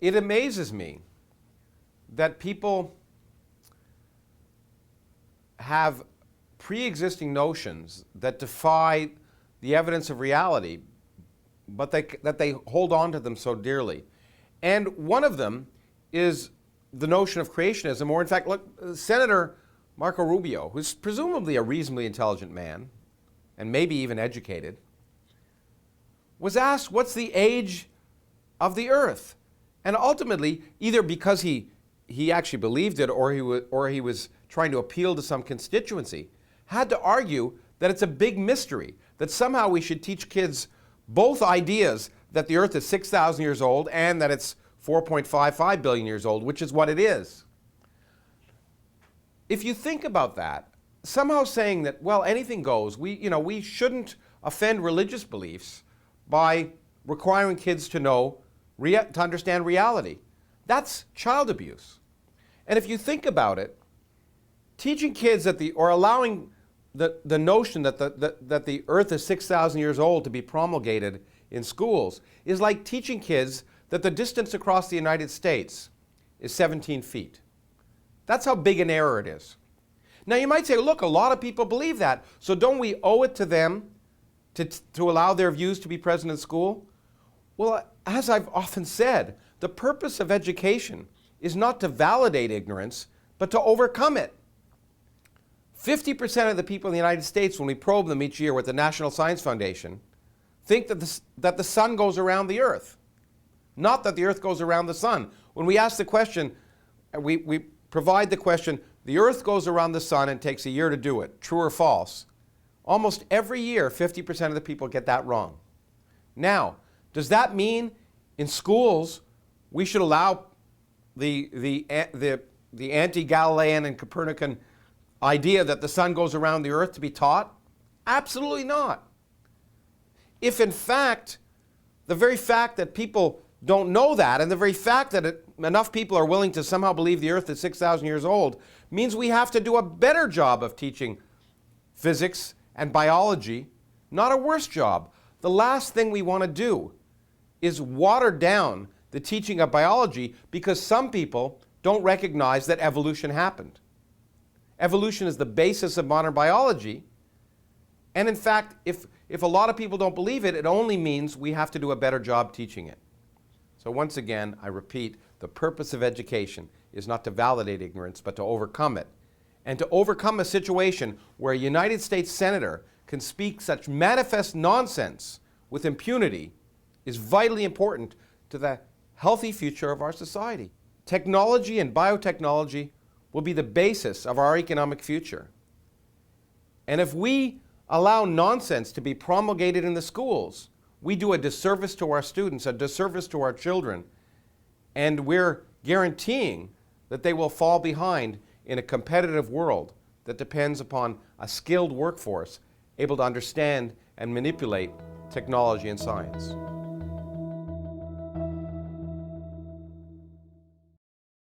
It amazes me that people have pre-existing notions that defy the evidence of reality, but that they hold on to them so dearly. And one of them is the notion of creationism, or in fact, look, Senator Marco Rubio, who's presumably a reasonably intelligent man, and maybe even educated, was asked, what's the age of the earth? And ultimately, either because he actually believed it or he was trying to appeal to some constituency, had to argue that it's a big mystery, that somehow we should teach kids both ideas that the earth is 6,000 years old and that it's 4.55 billion years old, which is what it is. If you think about that, somehow saying that, well, anything goes, we shouldn't offend religious beliefs by requiring kids to know, to understand reality. That's child abuse. And if you think about it, teaching kids or allowing the notion that the earth is 6,000 years old to be promulgated in schools is like teaching kids that the distance across the United States is 17 feet. That's how big an error it is. Now you might say, look, a lot of people believe that, so don't we owe it to them to allow their views to be present in school? Well, as I've often said, the purpose of education is not to validate ignorance, but to overcome it. 50% of the people in the United States, when we probe them each year with the National Science Foundation, think that the sun goes around the earth, not that the earth goes around the sun. When we ask the question, we provide the question, the earth goes around the sun and takes a year to do it, true or false? Almost every year, 50% of the people get that wrong. Now, does that mean in schools we should allow the anti-Galilean and Copernican idea that the sun goes around the earth to be taught? Absolutely not. If in fact, the very fact that people don't know that, and the very fact that enough people are willing to somehow believe the earth is 6,000 years old, means we have to do a better job of teaching physics and biology, not a worse job. The last thing we want to do is water down the teaching of biology because some people don't recognize that evolution happened. Evolution is the basis of modern biology, and in fact, if a lot of people don't believe it, it only means we have to do a better job teaching it. So once again, I repeat, the purpose of education is not to validate ignorance, but to overcome it. And to overcome a situation where a United States Senator can speak such manifest nonsense with impunity is vitally important to the healthy future of our society. Technology and biotechnology will be the basis of our economic future. And if we allow nonsense to be promulgated in the schools, we do a disservice to our students, a disservice to our children, and we're guaranteeing that they will fall behind in a competitive world that depends upon a skilled workforce able to understand and manipulate technology and science.